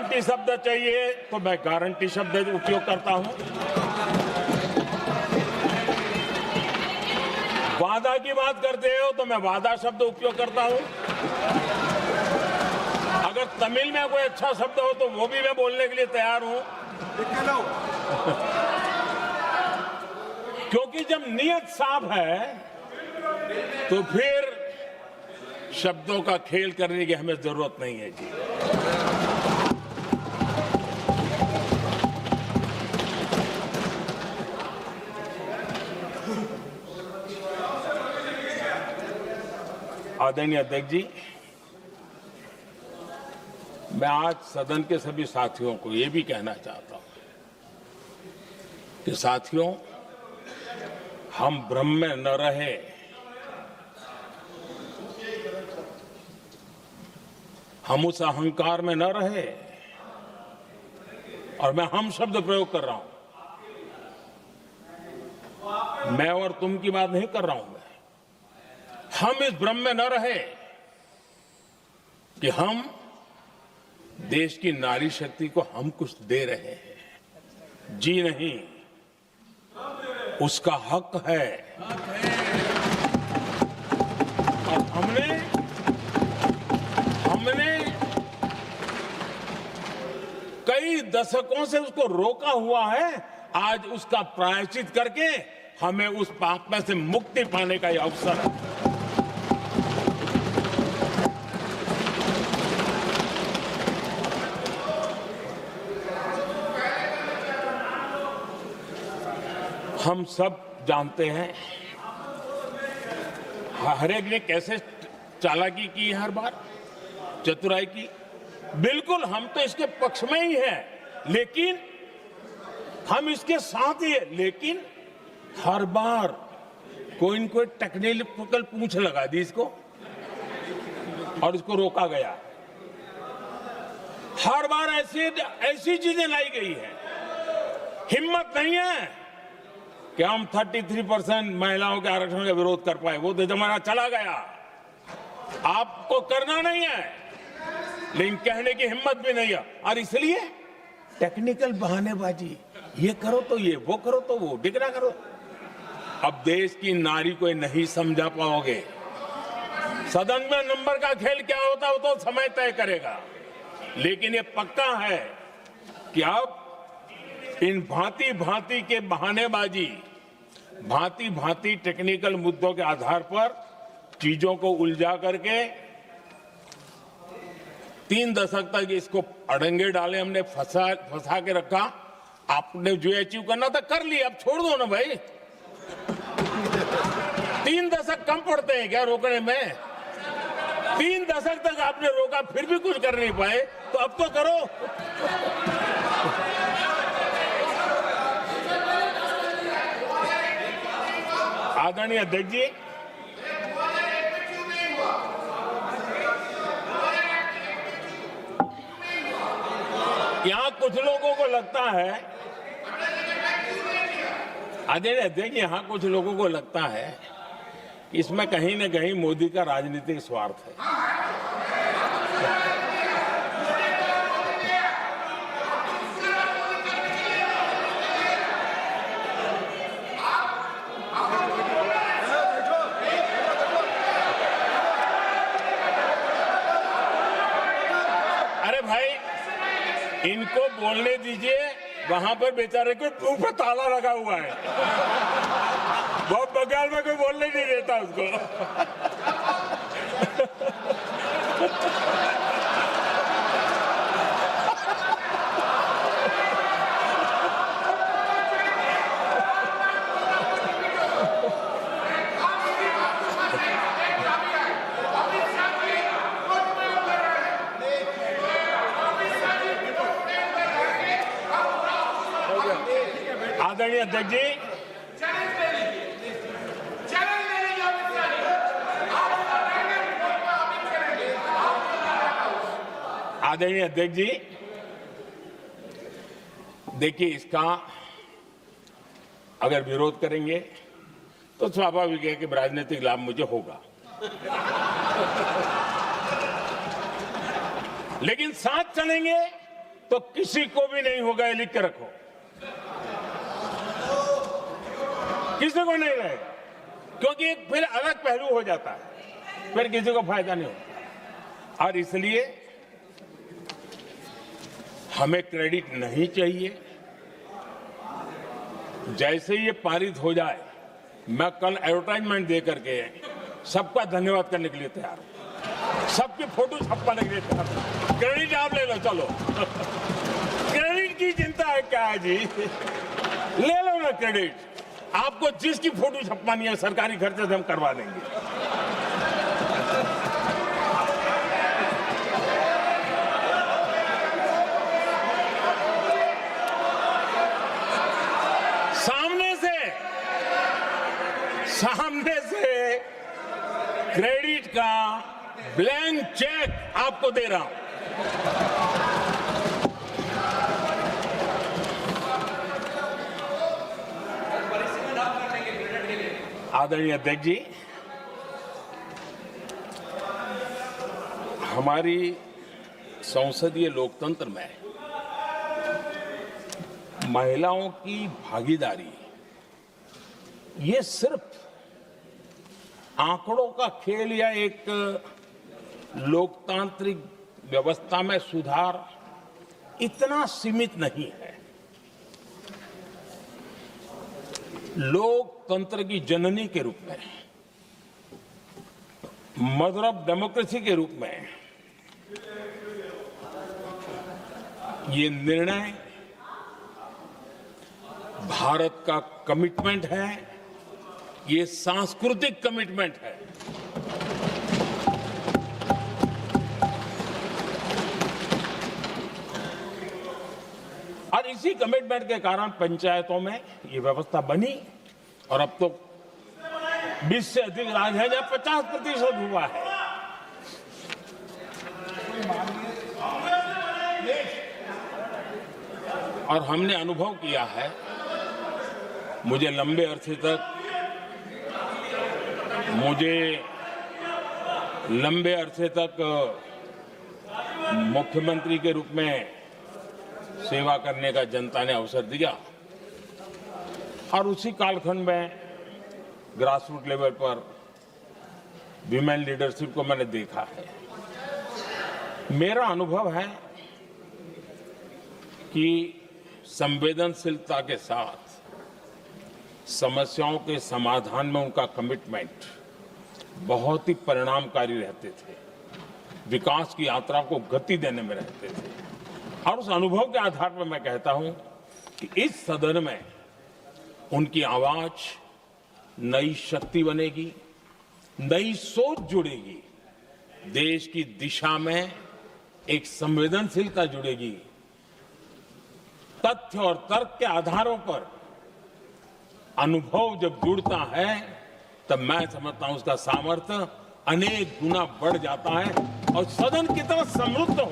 Guarantee शब्द चाहिए तो मैं गारंटी शब्द उपयोग करता हूं। वादा की बात करते हो तो मैं वादा शब्द उपयोग करता हूं। अगर तमिल में कोई अच्छा शब्द हो तो वो भी मैं बोलने के लिए तैयार हूं। क्योंकि जब नीयत साफ है तो फिर शब्दों का खेल करने की हमें जरूरत नहीं है जी। आदरणीय अध्यक्ष जी, मैं आज सदन के सभी साथियों को ये भी कहना चाहता हूं कि साथियों, हम भ्रम में न रहे। हम उस अहंकार में न रहे। और मैं हम शब्द प्रयोग कर रहा हूं। मैं और तुम की बात नहीं कर रहा हूं। हम इस भ्रम में न रहे कि हम देश की नारी शक्ति को हम कुछ दे रहे हैं। जी नहीं, उसका हक है। और हमने कई दशकों से उसको रोका हुआ है। आज उसका प्रायश्चित करके हमें उस पाप में से मुक्ति पाने का यह अवसर है। हम सब जानते हैं हर एक ने कैसे चालाकी की है, हर बार चतुराई की। बिल्कुल हम तो इसके पक्ष में ही हैं, लेकिन हम इसके साथ ही हैं। लेकिन हर बार कोई न कोई टेक्निकल पूंछ लगा दी इसको और इसको रोका गया। हर बार ऐसी चीजें लाई गई है। हिम्मत नहीं है कि हम 33% महिलाओं के आरक्षण का विरोध कर पाए। वो तो जमाना चला गया। आपको करना नहीं है, लेकिन कहने की हिम्मत भी नहीं है। और इसलिए टेक्निकल बहानेबाजी, ये करो तो ये, वो करो तो वो, डिगरा करो। अब देश की नारी को नहीं समझा पाओगे। सदन में नंबर का खेल क्या होता है वो तो समय तय करेगा। लेकिन ये पक्का है कि अब इन भांति भांति के बहानेबाजी, भांति भांति टेक्निकल मुद्दों के आधार पर चीजों को उलझा करके 3 दशक तक इसको अड़ंगे डाले, हमने फंसा के रखा। आपने जो अचीव करना था कर लिया, अब छोड़ दो ना भाई। 3 दशक कम पड़ते हैं क्या रोकने में? 3 दशक तक आपने रोका, फिर भी कुछ कर नहीं पाए, तो अब तो करो। आदरणीय अध्यक्ष जी, यहां कुछ लोगों को लगता है, आदरणीय अध्यक्ष, यहां कुछ लोगों को लगता है कि इसमें कहीं न कहीं मोदी का राजनीतिक स्वार्थ है। अरे भाई, इनको बोलने दीजिए। वहां पर बेचारे को मुंह पे ताला लगा हुआ है। बहुत बगल में कोई बोलने नहीं देता उसको। आदरणीय अध्यक्ष जी, आदरणीय अध्यक्ष जी, देखिए, इसका अगर विरोध करेंगे तो स्वाभाविक है कि राजनीतिक लाभ मुझे होगा। लेकिन साथ चलेंगे तो किसी को भी नहीं होगा, ये लिख के रखो, किसी को नहीं रहेगा, क्योंकि एक फिर अलग पहलू हो जाता है, फिर किसी को फायदा नहीं होता। और इसलिए हमें क्रेडिट नहीं चाहिए। जैसे ये पारित हो जाए, मैं कल एडवर्टाइजमेंट दे करके सबका धन्यवाद करने के लिए तैयार हूं, सबकी फोटो छपवाने के लिए तैयार हूं। क्रेडिट आप ले लो, चलो क्रेडिट की चिंता है क्या है जी, ले लो ना क्रेडिट। आपको जिसकी फोटो छपवानी है सरकारी खर्चे से हम करवा देंगे। सामने से क्रेडिट का ब्लैंक चेक आपको दे रहा हूं। आदरणीय अध्यक्ष जी, हमारी संसदीय लोकतंत्र में महिलाओं की भागीदारी ये सिर्फ आंकड़ों का खेल या एक लोकतांत्रिक व्यवस्था में सुधार इतना सीमित नहीं है। लोकतंत्र की जननी के रूप में, मदर ऑफ डेमोक्रेसी के रूप में ये निर्णय भारत का कमिटमेंट है, ये सांस्कृतिक कमिटमेंट है। और इसी कमिटमेंट के कारण पंचायतों में ये व्यवस्था बनी और अब तो 20 से अधिक राज्य है जहां 50% हुआ है। और हमने अनुभव किया है, मुझे लंबे अरसे तक मुख्यमंत्री के रूप में सेवा करने का जनता ने अवसर दिया और उसी कालखंड में ग्रासरूट लेवल पर विमेन लीडरशिप को मैंने देखा है। मेरा अनुभव है कि संवेदनशीलता के साथ समस्याओं के समाधान में उनका कमिटमेंट बहुत ही परिणामकारी रहते थे, विकास की यात्रा को गति देने में रहते थे। और उस अनुभव के आधार पर मैं कहता हूं कि इस सदन में उनकी आवाज नई शक्ति बनेगी, नई सोच जुड़ेगी, देश की दिशा में एक संवेदनशीलता जुड़ेगी। तथ्य और तर्क के आधारों पर अनुभव जब जुड़ता है तब मैं समझता हूं उसका सामर्थ्य अनेक गुना बढ़ जाता है और सदन कितना समृद्ध हो